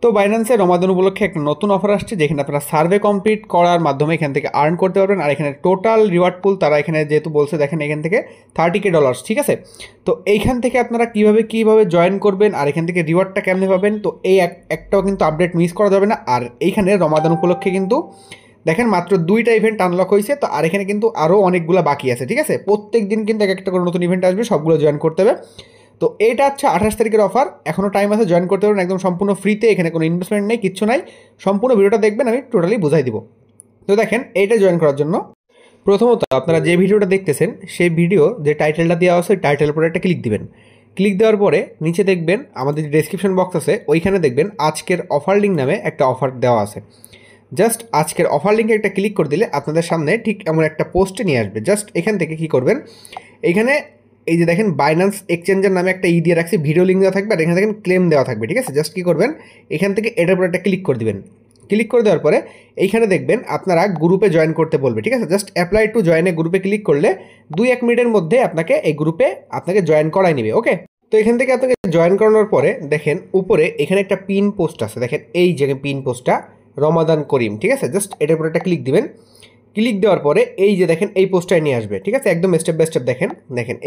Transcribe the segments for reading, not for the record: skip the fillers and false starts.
তো বাইন্যান্সে রমাদান উপলক্ষে একটা নতুন অফার আসছে, যেখানে আপনারা সার্ভে কমপ্লিট করার মাধ্যমে এখান থেকে আর্ন করতে পারবেন। আর এখানে টোটাল রিওয়ার্ড পুল তারা এখানে যেহেতু বলছে, দেখেন এখান থেকে $30,000, ঠিক আছে। তো এইখান থেকে আপনারা কীভাবে জয়েন করবেন আর এখান থেকে রিওয়ার্ডটা কেমনে পাবেন, তো এই একটাও কিন্তু আপডেট মিস করা যাবে না। আর এইখানে রমাদান উপলক্ষে কিন্তু দেখেন মাত্র 2টা ইভেন্ট আনলক হয়েছে, তো আর এখানে কিন্তু আরও অনেকগুলো বাকি আছে, ঠিক আছে। প্রত্যেক দিন কিন্তু এক একটা করে নতুন ইভেন্ট আসবে, সবগুলো জয়েন করতে হবে। তো এটা হচ্ছে 28 তারিখের অফার, এখনও টাইম আছে, জয়েন করতে পারবেন একদম সম্পূর্ণ ফ্রিতে। এখানে কোনো ইনভেস্টমেন্ট নেই, কিচ্ছু নাই। সম্পূর্ণ ভিডিওটা দেখবেন, আমি টোটালি বুঝাই দিব। তো দেখেন এইটা জয়েন করার জন্য প্রথমত আপনারা যে ভিডিওটা দেখতেছেন সেই ভিডিও যে টাইটেলটা দেওয়া আছে ওই টাইটেলের পরে একটা ক্লিক দিবেন। ক্লিক দেওয়ার পরে নিচে দেখবেন আমাদের যে ডেসক্রিপশন বক্স আছে ওইখানে দেখবেন আজকের অফার লিঙ্ক নামে একটা অফার দেওয়া আছে। জাস্ট আজকের অফার লিঙ্কে একটা ক্লিক করে দিলে আপনাদের সামনে ঠিক এমন একটা পোস্টে নিয়ে আসবে। জাস্ট এখান থেকে কী করবেন, এইখানে এই যে দেখেন বাইন্যান্স এক্সচেঞ্জের নামে একটা দিয়ে রাখছি, ভিডিও লিঙ্ক দেওয়া থাকবে আর এখানে দেখেন ক্লেম দেওয়া থাকবে, ঠিক আছে। জাস্ট কী করবেন, এখান থেকে এটার উপর একটা ক্লিক করে দিবেন। ক্লিক করে দেওয়ার পরে এইখানে দেখবেন আপনারা গ্রুপে জয়েন করতে বলবে, ঠিক আছে। জাস্ট অ্যাপ্লাই টু জয়েনে গ্রুপে ক্লিক করলে 2-1 মিনিটের মধ্যে আপনাকে এই গ্রুপে আপনাকে জয়েন করাই নেবে, ওকে। তো এখান থেকে আপনাকে জয়েন করানোর পরে দেখেন উপরে এখানে একটা পিন পোস্ট আছে, দেখেন এই যে পিন পোস্টটা রমাদান করিম, ঠিক আছে। জাস্ট এটার উপর একটা ক্লিক দিবেন। ক্লিক দেওয়ার পরে এই যে দেখেন এই পোস্টটায় নিয়ে আসবে, ঠিক আছে। একদম স্টেপ বাই স্টেপ দেখেন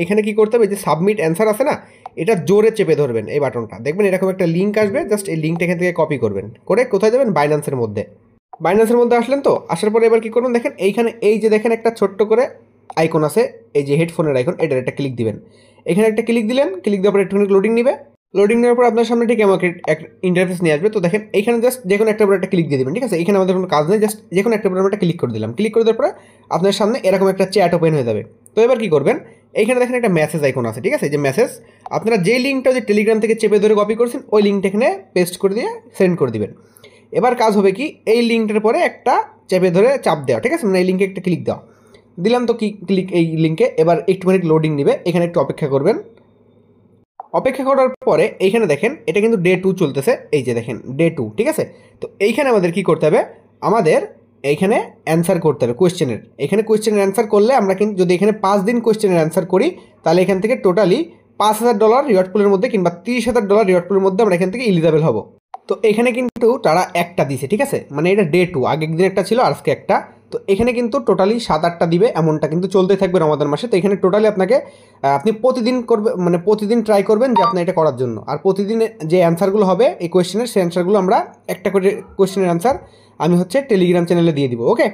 এখানে কি করতে হবে, যে সাবমিট অ্যান্সার আছে না, এটা জোরে চেপে ধরবেন এই বাটনটা, দেখবেন এরকম একটা লিঙ্ক আসবে। জাস্ট এই লিঙ্কটা এখান থেকে কপি করবেন, করে কোথায় যাবেন, বাইন্যান্সের মধ্যে। বাইন্যান্সের মধ্যে আসলেন, তো আসার পরে এবার কী করবেন, দেখেন এইখানে এই যে দেখেন একটা ছোট্ট করে আইকন আছে, এই যে হেডফোনের আইকন, এটার একটা ক্লিক দিবেন। এখানে একটা ক্লিক দিলেন, ক্লিক দেওয়ার পরে একটুখানি লোডিং নিবে। লোডিং নেওয়ার পর আপনার সামনে ঠিক আমাকে এক ইন্টারফেস নিয়ে আসবে। তো দেখেন এইখানে জাস্ট যে কোনো একটা একটা ক্লিক দিয়ে দেবেন, ঠিক আছে। এখানে আমাদের কোনো কাজ নেই, জাস্ট যে কোনো একটা একটা ক্লিক করে দিলাম। ক্লিক করে দেওয়ার পরে আপনার সামনে এরকম একটা চ্যাট ওপেন হয়ে যাবে। তো এবার কী করবেন, এইখানে দেখেন একটা মেসেজ আইকন আছে, ঠিক আছে। যে মেসেজ আপনারা যে লিঙ্কটা যে টেলিগ্রাম থেকে চেপে ধরে কপি করছেন ওই লিঙ্কটা এখানে পেস্ট করে দিয়ে সেন্ড করে দিবেন। এবার কাজ হবে কি, এই লিঙ্কটার পরে একটা চেপে ধরে চাপ দেওয়া, ঠিক আছে, মানে এই লিঙ্কে একটা ক্লিক দেওয়া। দিলাম তো কি ক্লিক এই লিঙ্কে, এবার একটুখানি লোডিং নেবে, এখানে একটু অপেক্ষা করবেন। অপেক্ষা করার পরে এইখানে দেখেন এটা কিন্তু ডে 2 চলতেছে, এই যে দেখেন ডে 2, ঠিক আছে। তো এইখানে আমাদের কি করতে হবে, আমাদের এইখানে অ্যান্সার করতে হবে কোয়েশ্চেনের। এখানে কোয়েশ্চেনের অ্যান্সার করলে আমরা কিন্তু যদি এখানে 5 দিন কোয়েশ্চেনের অ্যান্সার করি তাহলে এখান থেকে টোটালি $5,000 রিওয়ার্ড পুলের মধ্যে কিংবা $30,000 রিওয়ার্ড পুলের মধ্যে আমরা এখান থেকে এলিজিবল হব। তো এখানে কিন্তু তারা একটা দিছে, ঠিক আছে, মানে এটা ডে 2, আগের দিন একটা ছিল আজকে একটা। তো এখানে কিন্তু টোটালি 7-8টা দিবে, এমনটা কিন্তু চলতে থাকবে রমাদান মাসে। তো এখানে টোটালি আপনাকে আপনি প্রতিদিন করবে, মানে প্রতিদিন ট্রাই করবেন যে আপনি এটা করার জন্য। আর প্রতিদিন যে অ্যান্সারগুলো হবে এই কোয়েশ্চেনের, সেই অ্যান্সারগুলো আমরা একটা করে কোয়েশ্চেনের অ্যান্সার আমি হচ্ছে টেলিগ্রাম চ্যানেলে দিয়ে দিব, ওকে।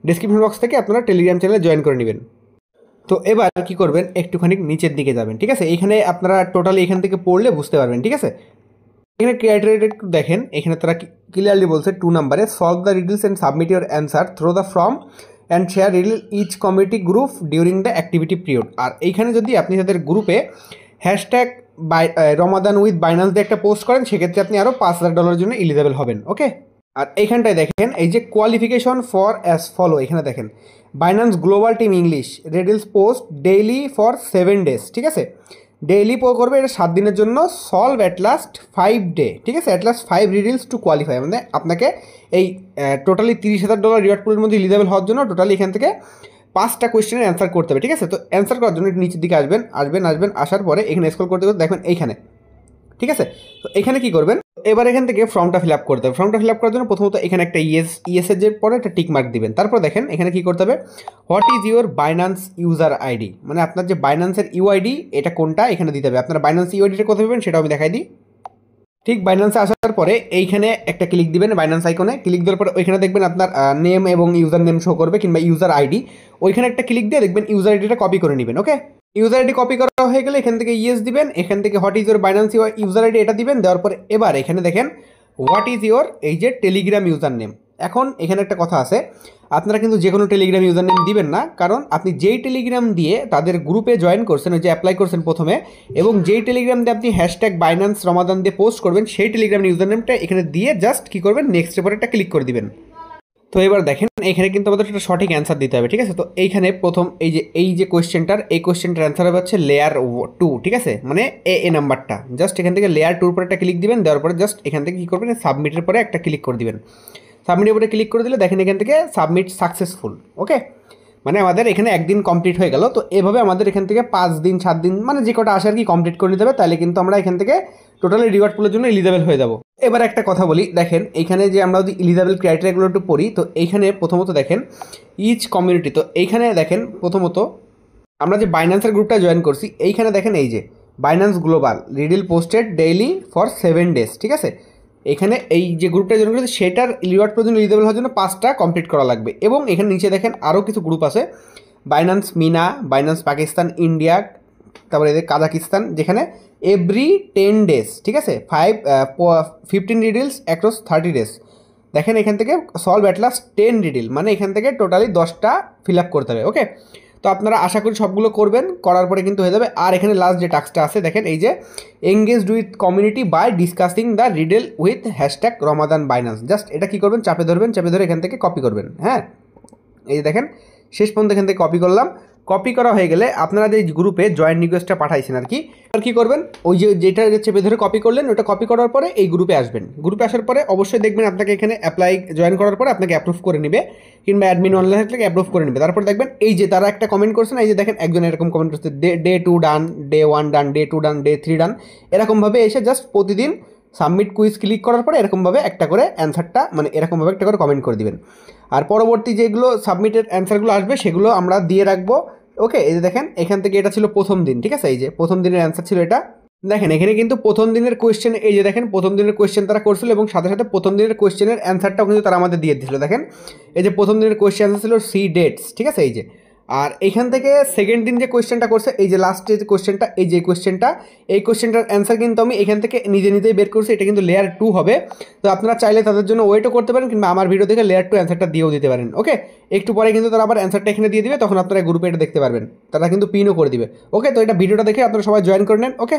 ডিসক্রিপশন বক্স থেকে আপনারা টেলিগ্রাম চ্যানেলে জয়েন করে নেবেন। তো এবার কি করবেন, একটুখানি নিচের দিকে যাবেন, ঠিক আছে। এইখানে আপনারা টোটালি এখান থেকে পড়লে বুঝতে পারবেন, ঠিক আছে। এখানে ক্রাইটেরিয়াটা একটু দেখেন, এখানে তারা ক্লিয়ারলি বলছে 2 নম্বরে solve the riddles and submit your answer through the form and share riddle each community group during the activity period. আর এইখানে যদি আপনি তাদের গ্রুপে হ্যাশট্যাগ রমাদান উইথ বাইন্যান্স দিয়ে একটা পোস্ট করেন, সেক্ষেত্রে আপনি আরও $5,000 জন্য এলিজিবল হবেন, ওকে। আর এইখানটায় দেখেন এই যে কোয়ালিফিকেশন ফর অ্যাজ ফলো, এখানে দেখেন Binance global team English riddles post daily for 7 days, ঠিক আছে। ডেইলি করবে এটা 7 দিনের জন্য, সলভ অ্যাট লাস্ট 5 ডে, ঠিক আছে। অ্যাট লাস্ট 5 রিডিলস টু কোয়ালিফাই, মানে আপনাকে এই টোটালি $30,000 রিওয়ার্ড পুলের মধ্যে এলিজিবল হওয়ার জন্য টোটালি এখান থেকে 5টা কোয়েশ্চেনের অ্যান্সার করতে হবে, ঠিক আছে। তো অ্যান্সার করার জন্য নিচের দিকে আসবেন আসার পরে এখানে স্ক্রল করতে করতে দেখবেন এইখানে, ঠিক আছে। তো এখানে কি করবেন, এবার এখান থেকে ফর্মটা ফিল আপ করতে হবে। ফর্মটা ফিল আপ করার জন্য প্রথমত এখানে একটা ইয়েসের যে পরে একটা টিক মার্ক দিবেন। তারপর দেখেন এখানে কি করতে হবে, what is your Binance user ID, মানে আপনার যে বাইন্যান্সের ইউআইডি এটা কোনটা এখানে দিতে হবে। আপনারা বাইন্যান্স ইউআইডিটা কোথায় পাবেন সেটা আমি দেখাই দিই। ঠিক বাইন্যান্সে আসার পরে এইখানে একটা ক্লিক দিবেন, বাইন্যান্স আইকনে ক্লিক দেওয়ার পরে ওইখানে দেখবেন আপনার নেম এবং ইউজার নেম শো করবে কিংবা ইউজার আইডি, ওইখানে একটা ক্লিক দিয়ে দেখবেন ইউজার আইডিটা কপি করে নেবেন, ওকে। ইউজার আইডি কপি করা হয়ে গেলে এখান থেকে ইয়েস দিবেন, এখান থেকে what is your Binance user ID এটা দিবেন। দেওয়ার পরে এবার এখানে দেখেন হোয়াট ইজ ইউর এই যে টেলিগ্রাম ইউজার নেম। এখন এখানে একটা কথা আছে, আপনারা কিন্তু যে কোনো টেলিগ্রাম ইউজার নেম দিবেন না, কারণ আপনি যেই টেলিগ্রাম দিয়ে তাদের গ্রুপে জয়েন করছেন, ওই যে অ্যাপ্লাই করছেন প্রথমে, এবং যেই টেলিগ্রাম দিয়ে আপনি হ্যাশট্যাগ বাইন্যান্স রমাদান দিয়ে পোস্ট করবেন সেই টেলিগ্রাম ইউজার নেমটা এখানে দিয়ে জাস্ট কী করবেন, নেক্সটের পরে একটা ক্লিক করে দিবেন। তো এবার দেখেন এখানে কিন্তু আমাদের একটা সঠিক অ্যান্সার দিতে হবে, ঠিক আছে। তো এইখানে প্রথম এই যে কোয়েশ্চেনটার অ্যান্সার হবে হচ্ছে লেয়ার 2, ঠিক আছে, মানে এ নাম্বারটা। জাস্ট এখান থেকে লেয়ার 2 পরে একটা ক্লিক দিবেন, দেওয়ার পরে জাস্ট এখান থেকে কী করবেন, সাবমিটের পরে একটা ক্লিক করে দিবেন। সাবমিটের পরে ক্লিক করে দিলে দেখেন এখান থেকে সাবমিট সাকসেসফুল, ওকে। মানে আমাদের এখানে একদিন কমপ্লিট হয়ে গেল। তো এভাবে আমাদের এখান থেকে 5 দিন 7 দিন মানে যে কটা আসে আর কি কমপ্লিট করে নিতে হবে, তাহলে কিন্তু আমরা এখান থেকে টোটালি রিওয়ার্ড পুলের জন্য এলিজেবল হয়ে যাব। এবার একটা কথা বলি, দেখেন এইখানে যে আমরা যদি এলিজেবল ক্রাইটেরিয়াগুলো একটু পড়ি, তো এইখানে প্রথমত দেখেন ইচ কমিউনিটি, তো এইখানে দেখেন প্রথমত আমরা যে বাইন্যান্সের গ্রুপটা জয়েন করছি, এইখানে দেখেন এই যে Binance global riddle posted daily for 7 days, ঠিক আছে। এখানে এই যে গ্রুপটা জয়েন করেছে সেটার রিওয়ার্ড পর্যন্ত এলিজিবল হওয়ার জন্য 5টা কমপ্লিট করা লাগবে। এবং এখানে নিচে দেখেন আরও কিছু গ্রুপ আছে, Binance MENA, Binance Pakistan, India, তারপরে এদের কাজাকিস্তান, যেখানে এভরি 10 ডেজ, ঠিক আছে, 15 রিডিলস অ্যাক্রস 30 ডেজ। দেখেন এখান থেকে সলভ অ্যাট লাস্ট 10 রিডিল, মানে এখান থেকে টোটালি 10টা ফিল আপ করতে হবে। ওকে, তো আপনারা আশা করি সবগুলো করবেন, করার পরে কিন্তু হয়ে যাবে। আর এখানে লাস্ট যে টাস্কটা আছে দেখেন এই যে engaged with community by discussing the riddle with hashtag Ramadan Binance. Just এটা কী করবেন, চাপে ধরবেন, চাপে ধরে এখান থেকে কপি করবেন। হ্যাঁ, এই যে দেখেন শেষ পর্যন্ত এখান থেকে কপি করলাম। কপি করা হয়ে গেলে আপনারা যে গ্রুপে জয়েন রিকোয়েস্টটা পাঠাইছেন আর কি, আর কী করবেন, ওই যে যেটা চেপে ধরে কপি করলেন ওটা কপি করার পরে এই গ্রুপে আসবেন। গ্রুপে আসার পরে অবশ্যই দেখবেন আপনাকে এখানে অ্যাপ্লাই জয়েন করার পরে আপনাকে অ্যাপ্রুভ করে নেবে, কিংবা অ্যাডমিন অনলাইন থাকলে অ্যাপ্রুভ করে নেবে। তারপর দেখবেন এই যে তারা একটা কমেন্ট করছে না, এই যে দেখেন একজন এরকম কমেন্ট করছে ডে 2 ডান, ডে 1 ডান, ডে 2 ডান, ডে 3 ডান, এরকমভাবে এসে জাস্ট প্রতিদিন সাবমিট কুইজ ক্লিক করার পরে এরকমভাবে একটা করে অ্যান্সারটা মানে এরকমভাবে একটা করে কমেন্ট করে দিবেন। আর পরবর্তী যেগুলো সাবমিটেড অ্যান্সারগুলো আসবে সেগুলো আমরা দিয়ে রাখবো। ওকে, এই যে দেখেন এখান থেকে এটা ছিল প্রথম দিন, ঠিক আছে, এই যে প্রথম দিনের অ্যান্সার ছিল এটা। দেখেন এখানে কিন্তু প্রথম দিনের কোয়েশ্চেন, এই যে দেখেন প্রথম দিনের কোয়েশ্চেন তারা করছিল এবং সাথে সাথে প্রথম দিনের কোয়েশ্চেনের অ্যান্সারটাও কিন্তু তারা আমাদের দিয়ে দিয়েছিল। দেখেন এই যে প্রথম দিনের কোয়েশ্চেন অ্যান্সার ছিল সি ডেটস, ঠিক আছে, এই যে। আর এখান থেকে সেকেন্ড দিন যে কোয়েশ্চেনটা করছে, এই যে লাস্টে যে কোয়েশ্চেনটা, এই যে কোয়েশ্চেনটা, এই কোয়েশ্চেনটার অ্যান্সার কিন্তু আমি এখান থেকে নিজেই বের করছি। এটা কিন্তু লেয়ার 2 হবে। তো আপনারা চাইলে তাদের জন্য ওয়েটও করতে পারেন, কিংবা আমার ভিডিও দেখে লেয়ার 2 অ্যান্সারটা দিয়েও দিতে পারেন। ওকে, একটু পরে কিন্তু তারা আবার অ্যান্সারটা এখানে দিয়ে দিবে, তখন আপনারা গ্রুপে এটা দেখতে পারবেন, তারা কিন্তু পিনও করে দিবে। ওকে, তো এটা ভিডিওটা দেখে আপনারা সবাই জয়েন করে নেন। ওকে।